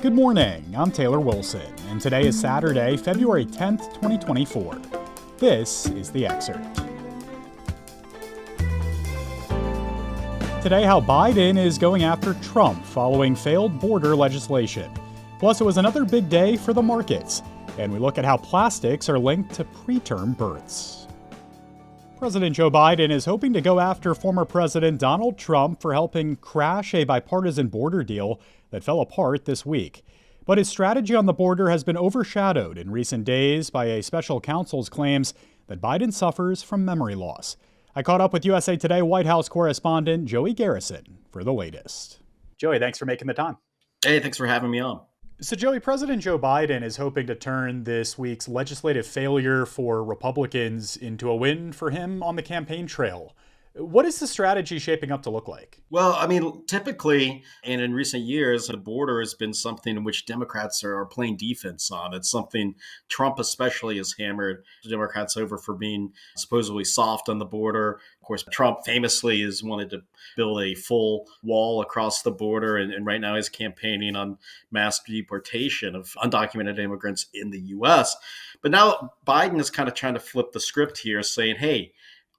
Good morning, I'm Taylor Wilson, and today is Saturday, February 10th, 2024. This is the Excerpt. Today, how Biden is going after Trump following failed border legislation. Plus, it was another big day for the markets, and we look at how plastics are linked to preterm births. President Joe Biden is hoping to go after former President Donald Trump for helping crash a bipartisan border deal that fell apart this week. But his strategy on the border has been overshadowed in recent days by a special counsel's claims that Biden suffers from memory loss. I caught up with USA Today White House correspondent Joey Garrison for the latest. Joey, thanks for making the time. Hey, thanks for having me on. So, Joey, President Joe Biden is hoping to turn this week's legislative failure for Republicans into a win for him on the campaign trail. What is the strategy shaping up to look like? Well, typically, and in recent years, the border has been something in which Democrats are playing defense on. It's something Trump especially has hammered Democrats over for being supposedly soft on the border. Of course, Trump famously has wanted to build a full wall across the border, and right now he's campaigning on mass deportation of undocumented immigrants in the U.S. But now Biden is kind of trying to flip the script here, saying, hey,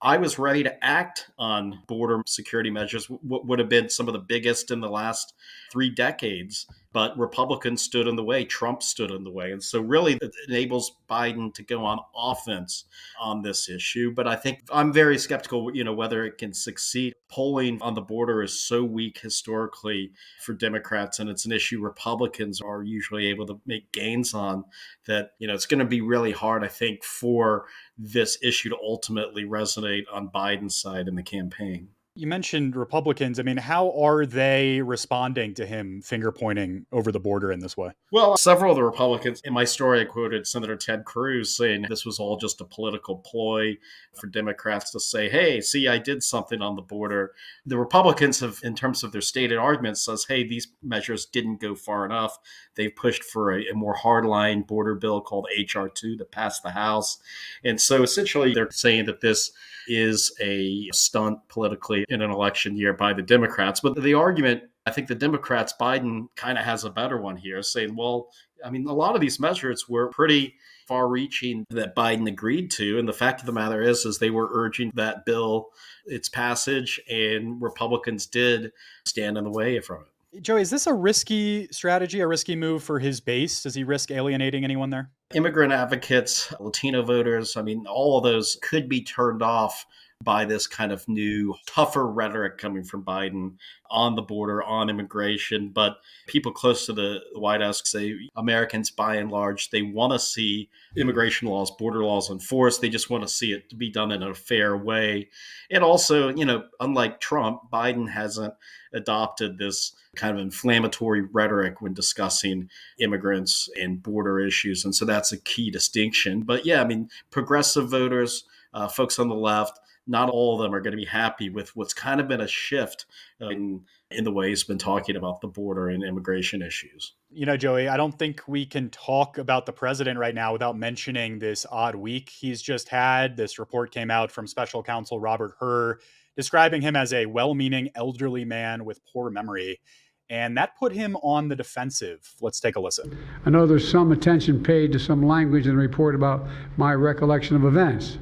I was ready to act on border security measures, what would have been some of the biggest in the last 3 decades. But Republicans stood in the way. Trump stood in the way. And so really it enables Biden to go on offense on this issue. But I think I'm very skeptical, whether it can succeed. Polling on the border is so weak historically for Democrats, and it's an issue Republicans are usually able to make gains on, that, it's going to be really hard, I think, for this issue to ultimately resonate on Biden's side in the campaign. You mentioned Republicans. How are they responding to him finger pointing over the border in this way? Well, several of the Republicans, in my story, I quoted Senator Ted Cruz saying this was all just a political ploy for Democrats to say, hey, see, I did something on the border. The Republicans have, in terms of their stated arguments, says, hey, these measures didn't go far enough. They've pushed for a more hardline border bill called H.R. 2 that passed the House. And so essentially they're saying that this is a stunt politically in an election year by the Democrats. But the argument, I think the Democrats, Biden kind of has a better one here, saying, well, a lot of these measures were pretty far-reaching that Biden agreed to. And the fact of the matter is they were urging that bill, its passage, and Republicans did stand in the way from it. Joey, is this a risky strategy, a risky move for his base? Does he risk alienating anyone there? Immigrant advocates, Latino voters, all of those could be turned off by this kind of new, tougher rhetoric coming from Biden on the border, on immigration. But people close to the White House say Americans, by and large, they want to see immigration laws, border laws enforced. They just want to see it to be done in a fair way. And also, unlike Trump, Biden hasn't adopted this kind of inflammatory rhetoric when discussing immigrants and border issues. And so that's a key distinction. But yeah, progressive voters, folks on the left, not all of them are going to be happy with what's kind of been a shift in the way he's been talking about the border and immigration issues. Joey, I don't think we can talk about the president right now without mentioning this odd week he's just had. This report came out from special counsel Robert Hur describing him as a well-meaning elderly man with poor memory. And that put him on the defensive. Let's take a listen. I know there's some attention paid to some language in the report about my recollection of events.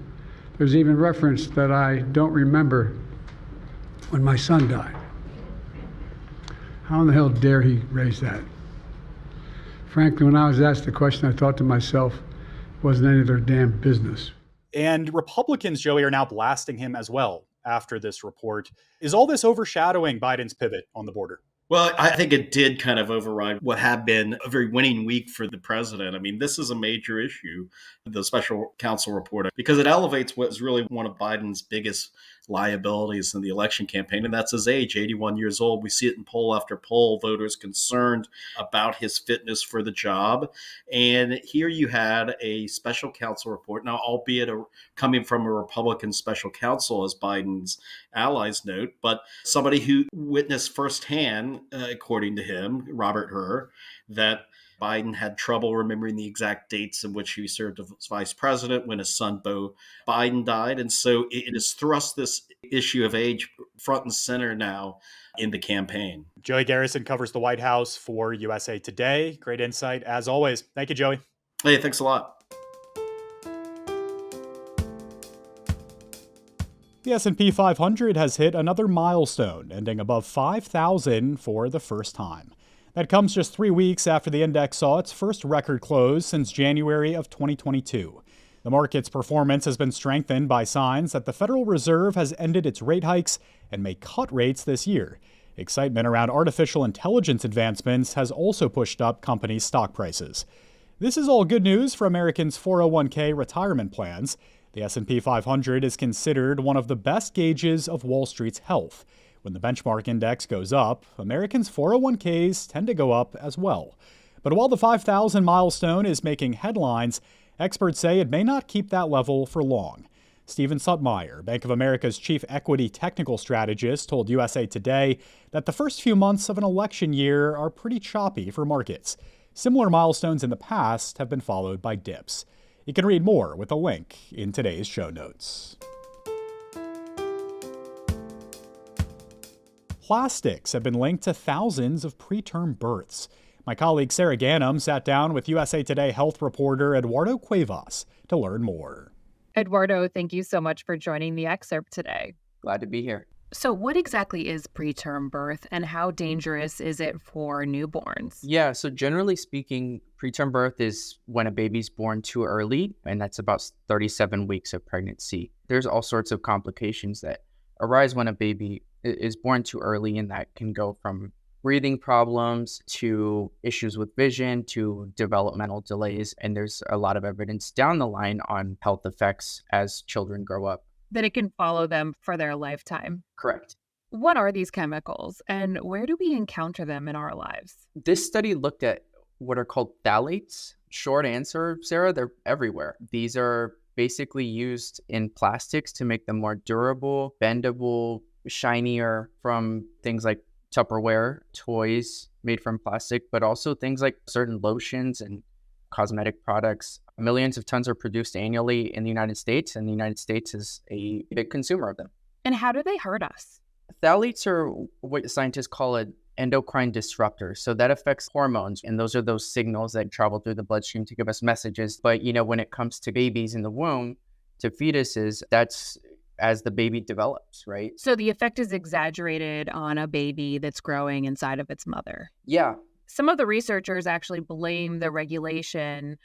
There's even reference that I don't remember when my son died. How in the hell dare he raise that? Frankly, when I was asked the question, I thought to myself, it wasn't any of their damn business. And Republicans, Joey, are now blasting him as well after this report. Is all this overshadowing Biden's pivot on the border? Well, I think it did kind of override what had been a very winning week for the president. This is a major issue, the special counsel report, because it elevates what is really one of Biden's biggest liabilities in the election campaign, and that's his age, 81 years old. We see it in poll after poll, voters concerned about his fitness for the job. And here you had a special counsel report, now albeit coming from a Republican special counsel, as Biden's allies note, but somebody who witnessed firsthand, according to him, Robert Hur, that Biden had trouble remembering the exact dates in which he served as vice president when his son, Beau Biden, died. And so it has thrust this issue of age front and center now in the campaign. Joey Garrison covers the White House for USA Today. Great insight, as always. Thank you, Joey. Hey, thanks a lot. The S&P 500 has hit another milestone, ending above 5,000 for the first time. That comes just 3 weeks after the index saw its first record close since January of 2022. The market's performance has been strengthened by signs that the Federal Reserve has ended its rate hikes and may cut rates this year. Excitement around artificial intelligence advancements has also pushed up companies' stock prices. This is all good news for Americans' 401k retirement plans. The S&P 500 is considered one of the best gauges of Wall Street's health. When the benchmark index goes up, Americans' 401ks tend to go up as well. But while the 5,000 milestone is making headlines, experts say it may not keep that level for long. Stephen Suttmeyer, Bank of America's chief equity technical strategist, told USA Today that the first few months of an election year are pretty choppy for markets. Similar milestones in the past have been followed by dips. You can read more with a link in today's show notes. Plastics have been linked to thousands of preterm births. My colleague Sarah Ganem sat down with USA Today health reporter Eduardo Cuevas to learn more. Eduardo, thank you so much for joining the Excerpt today. Glad to be here. So what exactly is preterm birth and how dangerous is it for newborns? Yeah, so generally speaking, preterm birth is when a baby's born too early, and that's about 37 weeks of pregnancy. There's all sorts of complications that arise when a baby is born too early, and that can go from breathing problems to issues with vision to developmental delays. And there's a lot of evidence down the line on health effects as children grow up. That it can follow them for their lifetime. Correct. What are these chemicals and where do we encounter them in our lives? This study looked at what are called phthalates. Short answer, Sarah, they're everywhere. These are basically used in plastics to make them more durable, bendable, shinier, from things like Tupperware, toys made from plastic, but also things like certain lotions and cosmetic products. Millions of tons are produced annually in the United States, and the United States is a big consumer of them. And how do they hurt us? Phthalates are what scientists call an endocrine disruptor. So that affects hormones, and those are those signals that travel through the bloodstream to give us messages. But, when it comes to babies in the womb, to fetuses, that's as the baby develops, right? So the effect is exaggerated on a baby that's growing inside of its mother. Yeah. Some of the researchers actually blame the regulation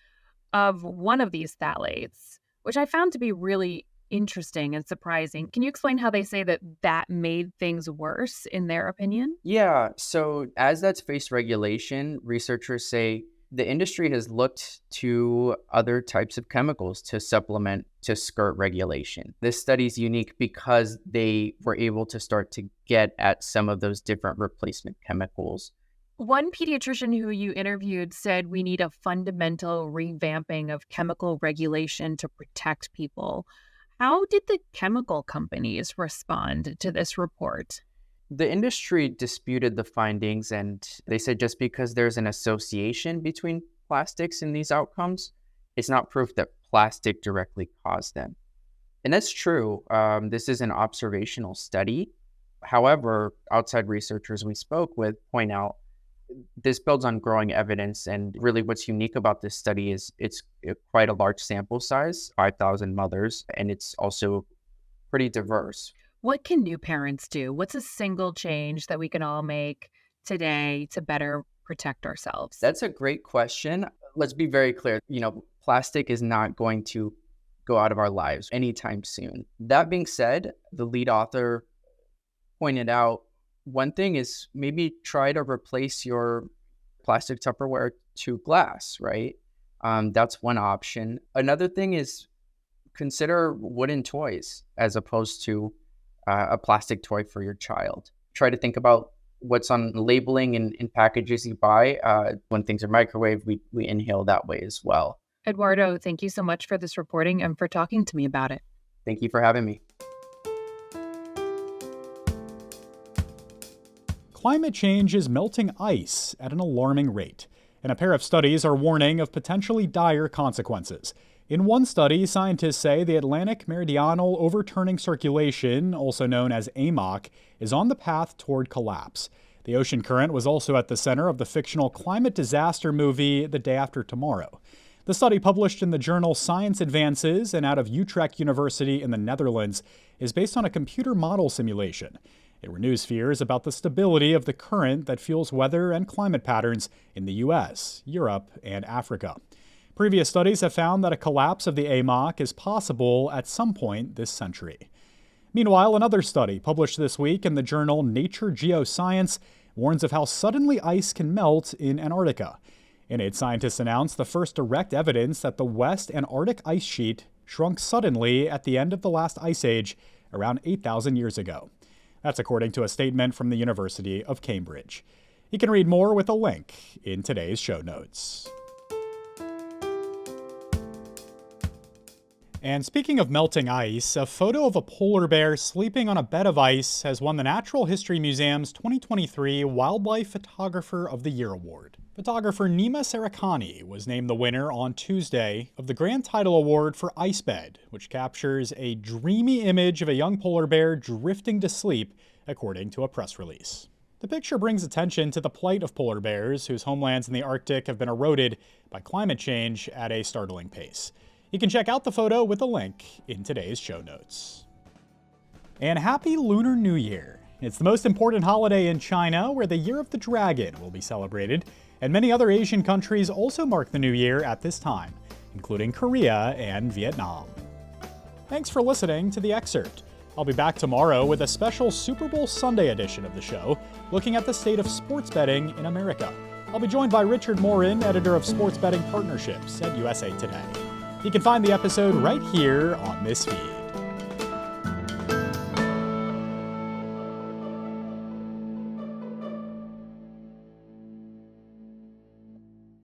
of one of these phthalates, which I found to be really interesting and surprising. Can you explain how they say that made things worse, in their opinion? Yeah. So as that's faced regulation, researchers say the industry has looked to other types of chemicals to supplement, to skirt regulation. This study is unique because they were able to start to get at some of those different replacement chemicals. One pediatrician who you interviewed said we need a fundamental revamping of chemical regulation to protect people. How did the chemical companies respond to this report? The industry disputed the findings, and they said just because there's an association between plastics and these outcomes, it's not proof that plastic directly caused them. And that's true. This is an observational study. However, outside researchers we spoke with point out this builds on growing evidence, and really what's unique about this study is it's quite a large sample size, 5,000 mothers, and it's also pretty diverse. What can new parents do? What's a single change that we can all make today to better protect ourselves? That's a great question. Let's be very clear. Plastic is not going to go out of our lives anytime soon. That being said, the lead author pointed out one thing is maybe try to replace your plastic Tupperware to glass, right? That's one option. Another thing is consider wooden toys as opposed to a plastic toy for your child. Try to think about what's on labeling and in packages you buy. When things are microwaved, we inhale that way as well. Eduardo, thank you so much for this reporting and for talking to me about it. Thank you for having me. Climate change is melting ice at an alarming rate. and a pair of studies are warning of potentially dire consequences. In one study, scientists say the Atlantic Meridional Overturning Circulation, also known as AMOC, is on the path toward collapse. The ocean current was also at the center of the fictional climate disaster movie The Day After Tomorrow. The study, published in the journal Science Advances and out of Utrecht University in the Netherlands, is based on a computer model simulation. It renews fears about the stability of the current that fuels weather and climate patterns in the U.S., Europe, and Africa. Previous studies have found that a collapse of the AMOC is possible at some point this century. Meanwhile, another study published this week in the journal Nature Geoscience warns of how suddenly ice can melt in Antarctica. In it, scientists announced the first direct evidence that the West Antarctic ice sheet shrunk suddenly at the end of the last ice age around 8,000 years ago. That's according to a statement from the University of Cambridge. You can read more with a link in today's show notes. And speaking of melting ice, a photo of a polar bear sleeping on a bed of ice has won the Natural History Museum's 2023 Wildlife Photographer of the Year Award. Photographer Nima Sarakani was named the winner on Tuesday of the Grand Title Award for Ice Bed, which captures a dreamy image of a young polar bear drifting to sleep, according to a press release. The picture brings attention to the plight of polar bears, whose homelands in the Arctic have been eroded by climate change at a startling pace. You can check out the photo with a link in today's show notes. And Happy Lunar New Year! It's the most important holiday in China, where the Year of the Dragon will be celebrated, and many other Asian countries also mark the new year at this time, including Korea and Vietnam. Thanks for listening to The Excerpt. I'll be back tomorrow with a special Super Bowl Sunday edition of the show, looking at the state of sports betting in America. I'll be joined by Richard Morin, editor of Sports Betting Partnerships at USA Today. You can find the episode right here on this feed.